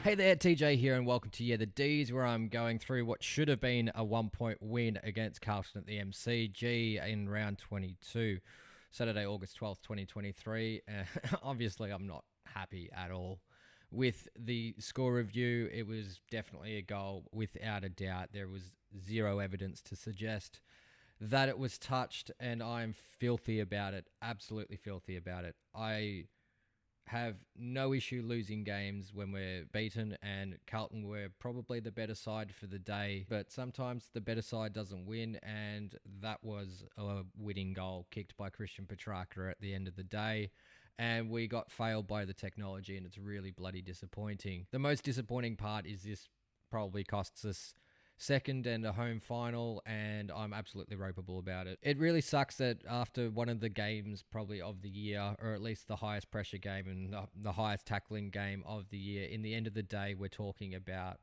Hey there, TJ here, and welcome to Yeah The Dees, where I'm going through what should have been a 1-point win against Carlton at the MCG in round 22, Saturday, August 12th, 2023. Obviously, I'm not happy at all with the score review. It was definitely a goal, without a doubt. There was zero evidence to suggest that it was touched, and I'm filthy about it, absolutely filthy about it. I have no issue losing games when we're beaten, and Carlton were probably the better side for the day, but sometimes the better side doesn't win, and that was a winning goal kicked by Christian Petrarca at the end of the day, and we got failed by the technology, and it's really bloody disappointing. The most disappointing part is this probably costs us second and a home final, and I'm absolutely ropeable about it. It really sucks that after one of the games probably of the year, or at least the highest pressure game and the highest tackling game of the year, in the end of the day, we're talking about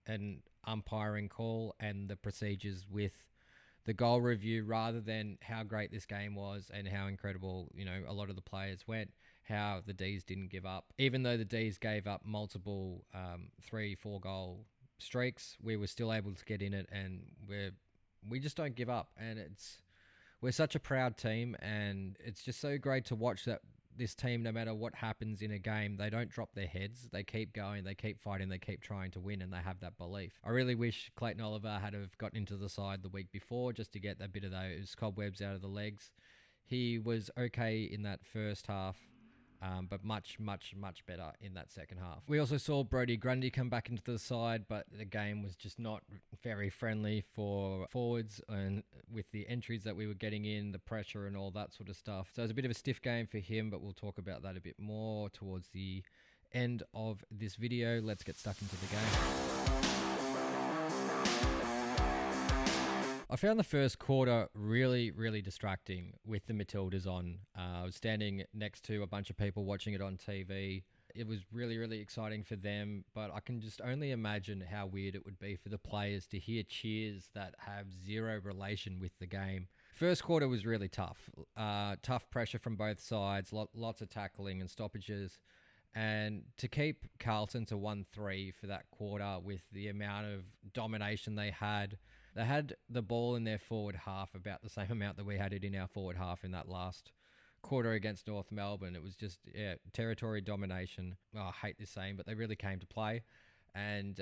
an umpiring call and the procedures with the goal review rather than how great this game was and how incredible, a lot of the players went, how the D's didn't give up. Even though the D's gave up multiple 3-4 goal streaks, we were still able to get in it, and we just don't give up. And we're such a proud team, and it's just so great to watch that this team, no matter what happens in a game, they don't drop their heads. They keep going, they keep fighting, they keep trying to win, and they have that belief. I really wish Clayton Oliver had have gotten into the side the week before just to get that bit of those cobwebs out of the legs. He was okay in that first half, but much, much, much better in that second half. We also saw Brodie Grundy come back into the side, but the game was just not very friendly for forwards, and with the entries that we were getting in, the pressure and all that sort of stuff. So it was a bit of a stiff game for him, but we'll talk about that a bit more towards the end of this video. Let's get stuck into the game. I found the first quarter really, really distracting with the Matildas on. I was standing next to a bunch of people watching it on TV. It was really, really exciting for them, but I can just only imagine how weird it would be for the players to hear cheers that have zero relation with the game. First quarter was really tough. Tough pressure from both sides, lots of tackling and stoppages. And to keep Carlton to 1-3 for that quarter with the amount of domination they had the ball in their forward half about the same amount that we had it in our forward half in that last quarter against North Melbourne. It was just, territory domination. Oh, I hate this saying, but they really came to play. And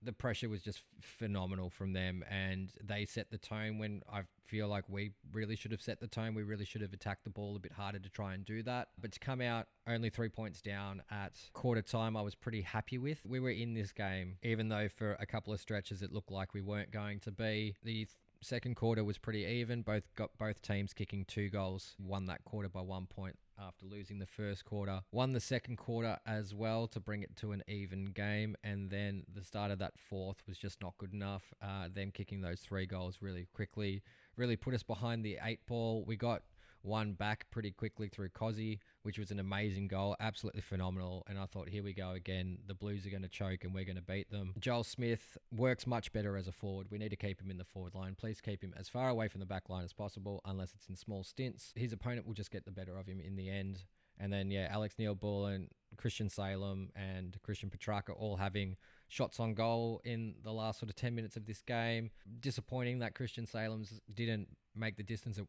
the pressure was just phenomenal from them, and they set the tone when I feel like we really should have set the tone. We really should have attacked the ball a bit harder to try and do that. But to come out only 3 points down at quarter time, I was pretty happy with. We were in this game, even though for a couple of stretches it looked like we weren't going to be. The second quarter was pretty even. Both teams kicking 2 goals, won that quarter by 1 point after losing the first quarter. Won the second quarter as well to bring it to an even game, and then the start of that fourth was just not good enough. Them kicking those 3 goals really quickly really put us behind the 8 ball. We got one back pretty quickly through Cozzy, which was an amazing goal, absolutely phenomenal. And I thought, here we go again. The Blues are going to choke and we're going to beat them. Joel Smith works much better as a forward. We need to keep him in the forward line. Please keep him as far away from the back line as possible, unless it's in small stints. His opponent will just get the better of him in the end. And then, Alex Neil-Bullen, Christian Salem, and Christian Petrarca all having shots on goal in the last sort of 10 minutes of this game. Disappointing that Christian Salem's didn't make the distance. It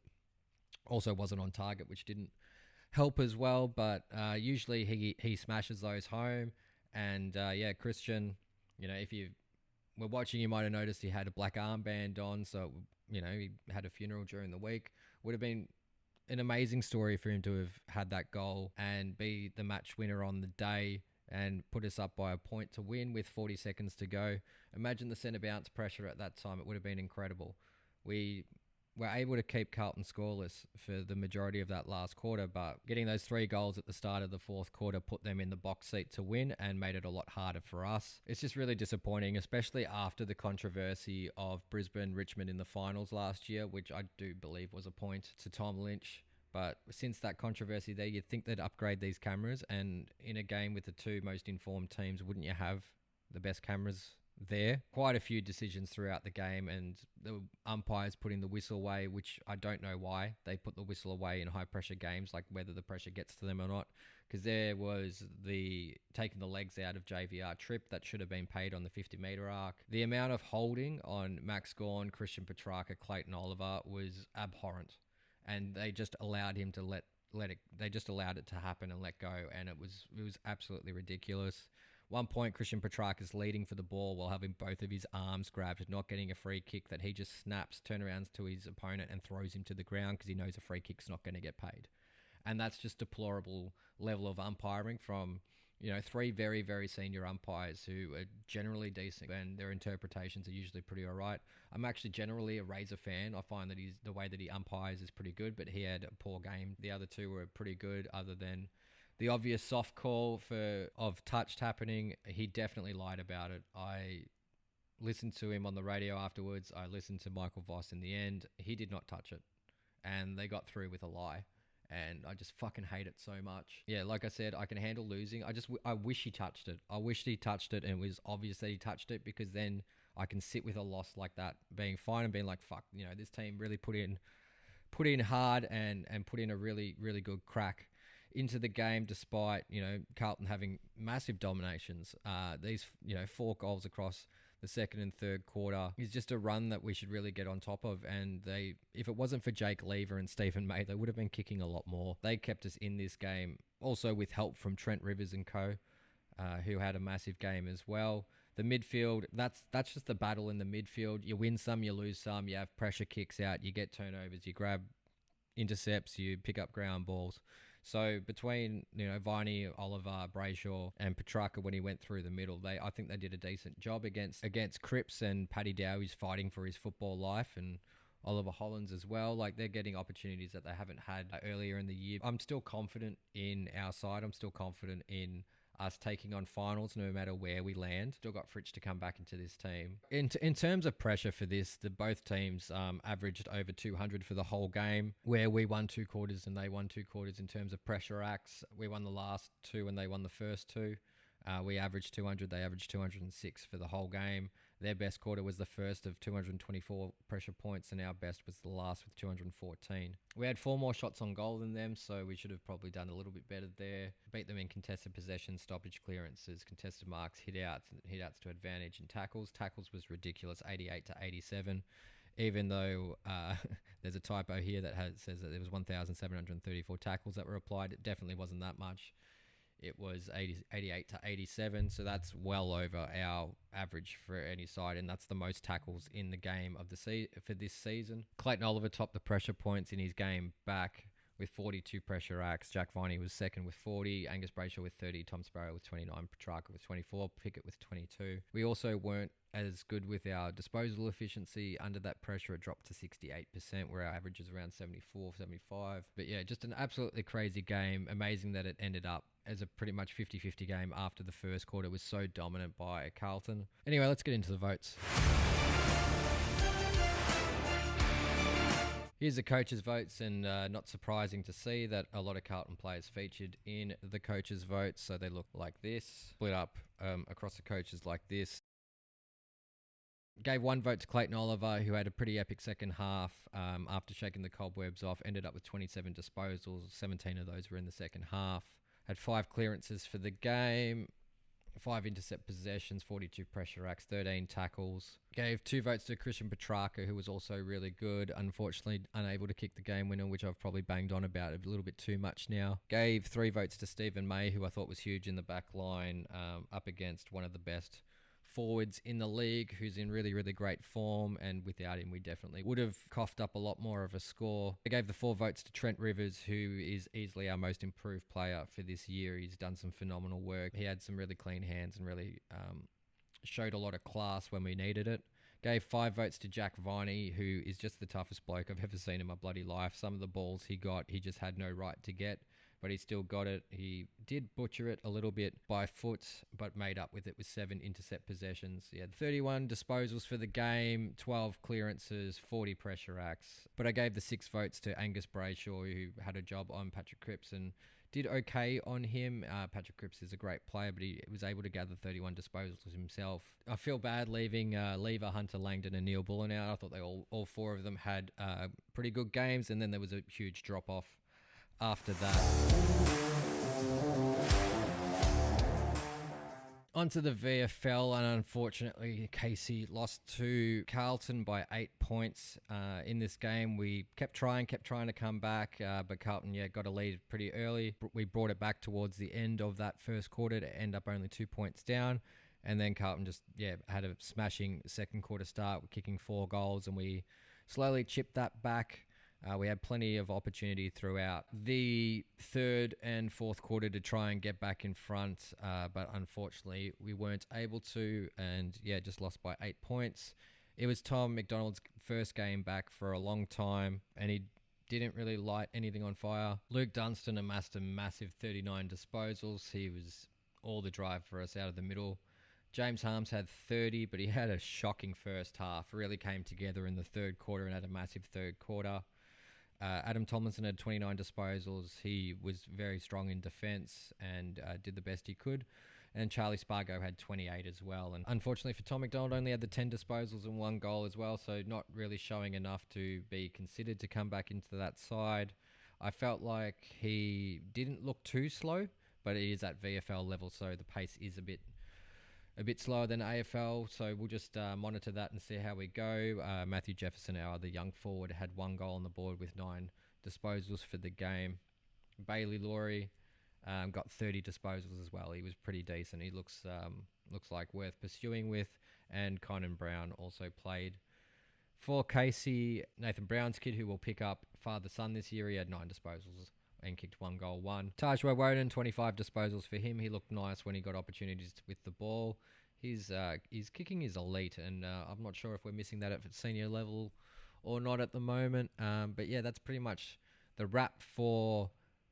also wasn't on target, which didn't help as well. But usually he smashes those home. And Christian, if you were watching, you might have noticed he had a black armband on. So, he had a funeral during the week. Would have been an amazing story for him to have had that goal and be the match winner on the day and put us up by a point to win with 40 seconds to go. Imagine the centre bounce pressure at that time. It would have been incredible. We were able to keep Carlton scoreless for the majority of that last quarter, but getting those 3 goals at the start of the fourth quarter put them in the box seat to win and made it a lot harder for us. It's just really disappointing, especially after the controversy of Brisbane-Richmond in the finals last year, which I do believe was a point to Tom Lynch. But since that controversy there, you'd think they'd upgrade these cameras, and in a game with the 2 most informed teams, wouldn't you have the best cameras there. Quite a few decisions throughout the game, and the umpires putting the whistle away, which I don't know why they put the whistle away in high pressure games, like whether the pressure gets to them or not. Because there was the taking the legs out of JVR trip that should have been paid on the 50-metre arc. The amount of holding on Max Gawn, Christian Petrarca, Clayton Oliver was abhorrent, and they just allowed him to let it. They just allowed it to happen and let go, and it was absolutely ridiculous. One point, Christian Petrarca's leading for the ball while having both of his arms grabbed, not getting a free kick, that he just snaps, turnarounds to his opponent and throws him to the ground because he knows a free kick's not going to get paid. And that's just deplorable level of umpiring from, three very, very senior umpires who are generally decent and their interpretations are usually pretty all right. I'm actually generally a Razor fan. I find that the way that he umpires is pretty good, but he had a poor game. The other two were pretty good, other than the obvious soft call of touched happening. He definitely lied about it. I listened to him on the radio afterwards. I listened to Michael Voss in the end. He did not touch it, and they got through with a lie. And I just fucking hate it so much. Yeah, like I said, I can handle losing. I wish he touched it. I wish he touched it and it was obvious that he touched it, because then I can sit with a loss like that, being fine and being like, fuck, this team really put in hard and put in a really, really good crack into the game, despite, Carlton having massive dominations. These, 4 goals across the second and third quarter is just a run that we should really get on top of. And if it wasn't for Jake Lever and Stephen May, they would have been kicking a lot more. They kept us in this game, also with help from Trent Rivers and co, who had a massive game as well. The midfield, that's just the battle in the midfield. You win some, you lose some. You have pressure kicks out, you get turnovers, you grab intercepts, you pick up ground balls. So between, Viney, Oliver, Brayshaw and Petrarca, when he went through the middle, I think they did a decent job against Cripps and Paddy Dowie's fighting for his football life, and Oliver Hollands as well. Like, they're getting opportunities that they haven't had earlier in the year. I'm still confident in our side. I'm still confident in us taking on finals no matter where we land. Still got Fritsch to come back into this team. In terms of pressure for this, both teams averaged over 200 for the whole game, where we won 2 quarters and they won 2 quarters in terms of pressure acts. We won the last 2 and they won the first 2. We averaged 200, they averaged 206 for the whole game. Their best quarter was the first of 224 pressure points, and our best was the last with 214. We had 4 more shots on goal than them, so we should have probably done a little bit better there. Beat them in contested possession, stoppage clearances, contested marks, hit-outs to advantage, and tackles. Tackles was ridiculous, 88 to 87. Even though there's a typo here that says that there was 1,734 tackles that were applied, it definitely wasn't that much. It was 88 to 87, so that's well over our average for any side, and that's the most tackles in the game of for this season. Clayton Oliver topped the pressure points in his game back with 42 pressure acts. Jack Viney was second with 40, Angus Brayshaw with 30, Tom Sparrow with 29, Petrarca with 24, Pickett with 22. We also weren't as good with our disposal efficiency. Under that pressure, it dropped to 68%, where our average is around 74, 75. But yeah, just an absolutely crazy game. Amazing that it ended up as a pretty much 50-50 game after the first quarter was so dominant by Carlton. Anyway, let's get into the votes. Here's the coaches' votes, and not surprising to see that a lot of Carlton players featured in the coaches' votes. So they look like this, split up across the coaches like this. Gave 1 vote to Clayton Oliver, who had a pretty epic second half after shaking the cobwebs off. Ended up with 27 disposals. 17 of those were in the second half. Had 5 clearances for the game, 5 intercept possessions, 42 pressure acts, 13 tackles. Gave 2 votes to Christian Petrarca, who was also really good. Unfortunately, unable to kick the game winner, which I've probably banged on about a little bit too much now. Gave 3 votes to Stephen May, who I thought was huge in the back line, up against one of the best forwards in the league, who's in really, really great form, and without him we definitely would have coughed up a lot more of a score. I gave the 4 votes to Trent Rivers, who is easily our most improved player for this year. He's done some phenomenal work. He had some really clean hands and really showed a lot of class when we needed it. Gave 5 votes to Jack Viney, who is just the toughest bloke I've ever seen in my bloody life. Some of the balls he got, he just had no right to get. but he still got it. He did butcher it a little bit by foot, but made up with it with 7 intercept possessions. He had 31 disposals for the game, 12 clearances, 40 pressure acts. But I gave the 6 votes to Angus Brayshaw, who had a job on Patrick Cripps and did okay on him. Patrick Cripps is a great player, but he was able to gather 31 disposals himself. I feel bad leaving Lever, Hunter Langdon and Neil Bullen out. I thought they all 4 of them had pretty good games, and then there was a huge drop-off after that. Onto the VFL, and unfortunately, Casey lost to Carlton by 8 points in this game. We kept trying to come back, but Carlton, got a lead pretty early. We brought it back towards the end of that first quarter to end up only 2 points down. And then Carlton just, had a smashing second quarter start, kicking 4 goals, and we slowly chipped that back. We had plenty of opportunity throughout the third and fourth quarter to try and get back in front, but unfortunately we weren't able to, and just lost by 8 points. It was Tom McDonald's first game back for a long time, and he didn't really light anything on fire. Luke Dunstan amassed a massive 39 disposals. He was all the drive for us out of the middle. James Harms had 30, but he had a shocking first half. Really came together in the third quarter and had a massive third quarter. Adam Tomlinson had 29 disposals. He was very strong in defence and did the best he could. And Charlie Spargo had 28 as well. And unfortunately for Tom McDonald, only had the 10 disposals and 1 goal as well, so not really showing enough to be considered to come back into that side. I felt like he didn't look too slow, but it is at VFL level, so the pace is a bit slower than AFL, so we'll just monitor that and see how we go. Matthew Jefferson, our other young forward, had 1 goal on the board with 9 disposals for the game. Bailey Laurie got 30 disposals as well. He was pretty decent. He looks like worth pursuing with. And Conan Brown also played for Casey. Nathan Brown's kid, who will pick up father-son this year, he had 9 disposals and kicked 1 goal, 1. Tajwa Woden, 25 disposals for him. He looked nice when he got opportunities with the ball. His kicking is elite, and I'm not sure if we're missing that at senior level or not at the moment. But that's pretty much the wrap for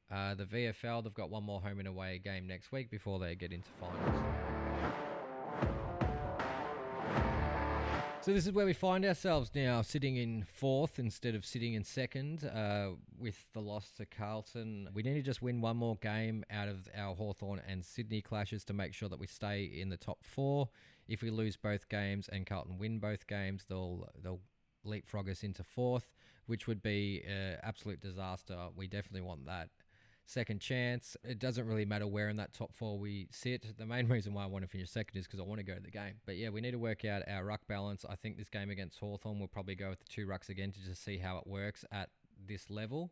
the VFL. They've got one more home and away game next week before they get into finals. So this is where we find ourselves now, sitting in 4th instead of sitting in 2nd with the loss to Carlton. We need to just win one more game out of our Hawthorn and Sydney clashes to make sure that we stay in the top 4. If we lose both games and Carlton win both games, they'll leapfrog us into 4th, which would be an absolute disaster. We definitely want that second chance. It doesn't really matter where in that top 4 we sit. The main reason why I want to finish second is because I want to go to the game. But we need to work out our ruck balance. I think this game against Hawthorn, we'll probably go with the 2 rucks again to just see how it works at this level.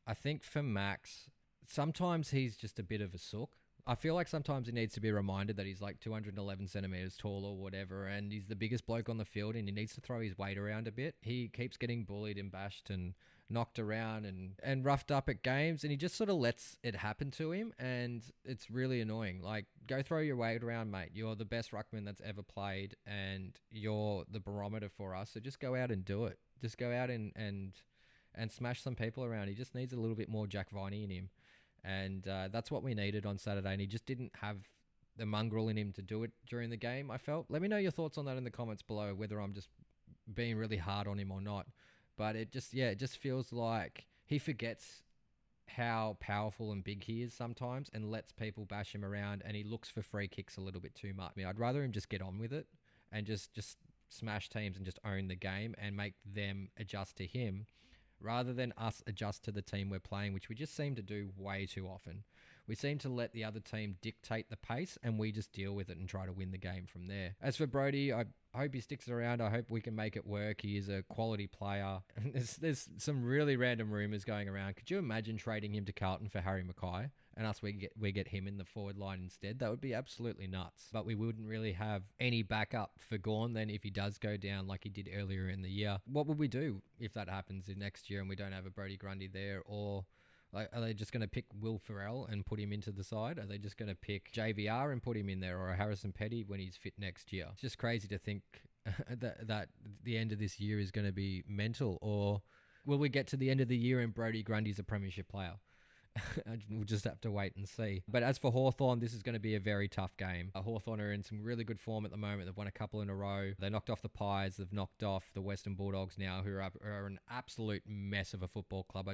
I think for Max, sometimes he's just a bit of a sook. I feel like sometimes he needs to be reminded that he's like 211 centimetres tall or whatever, and he's the biggest bloke on the field, and he needs to throw his weight around a bit. He keeps getting bullied and bashed and knocked around and roughed up at games, and he just sort of lets it happen to him, and it's really annoying. Like, go throw your weight around, mate. You're the best ruckman that's ever played, and you're the barometer for us, so just go out and do it. Just go out and smash some people around. He just needs a little bit more Jack Viney in him, and that's what we needed on Saturday, and he just didn't have the mongrel in him to do it during the game, I felt. Let me know your thoughts on that in the comments below, whether I'm just being really hard on him or not. But it just feels like he forgets how powerful and big he is sometimes and lets people bash him around, and he looks for free kicks a little bit too much. I mean, I'd rather him just get on with it and just smash teams and just own the game and make them adjust to him rather than us adjust to the team we're playing, which we just seem to do way too often. We seem to let the other team dictate the pace, and we just deal with it and try to win the game from there. As for Brodie, I hope he sticks around. I hope we can make it work. He is a quality player. There's some really random rumours going around. Could you imagine trading him to Carlton for Harry Mackay and we get him in the forward line instead? That would be absolutely nuts. But we wouldn't really have any backup for Gawn then if he does go down like he did earlier in the year. What would we do if that happens in next year and we don't have a Brodie Grundy there? Or are they just going to pick Will Ferrell and put him into the side? Are they just going to pick JVR and put him in there, or Harrison Petty when he's fit next year? It's just crazy to think that the end of this year is going to be mental. Or will we get to the end of the year and Brodie Grundy's a premiership player? We'll just have to wait and see. But as for Hawthorn, this is going to be a very tough game. Hawthorn are in some really good form at the moment. They've won a couple in a row. They knocked off the Pies. They've knocked off the Western Bulldogs now, who are an absolute mess of a football club.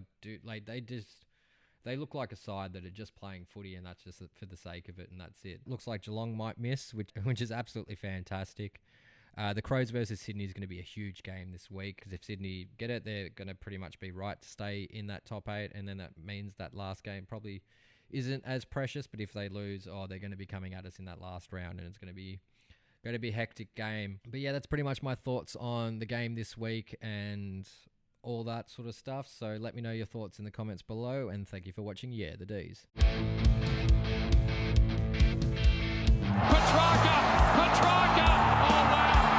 They look like a side that are just playing footy, and that's just for the sake of it, and that's it. Looks like Geelong might miss, which is absolutely fantastic. The Crows versus Sydney is going to be a huge game this week, because if Sydney get it, they're going to pretty much be right to stay in that top 8, and then that means that last game probably isn't as precious. But if they lose, they're going to be coming at us in that last round, and it's going to be a hectic game. But yeah, that's pretty much my thoughts on the game this week and all that sort of stuff. So let me know your thoughts in the comments below, and thank you for watching Yeah The Dees. Petrarca! Oh wow!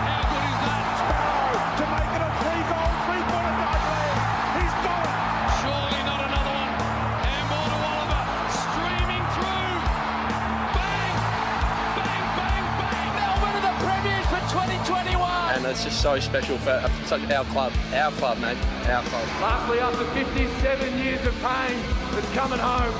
How good is that? Sparrow to make it a 3-goal, 3-pointer Douglas. He's got it! Surely not another one. Handball to Oliver, streaming through. Bang! Bang, bang, bang! Melbourne are the premiers for 2021! And it's just so special for our club, mate, our club. Lastly, after 57 years of pain, it's coming home.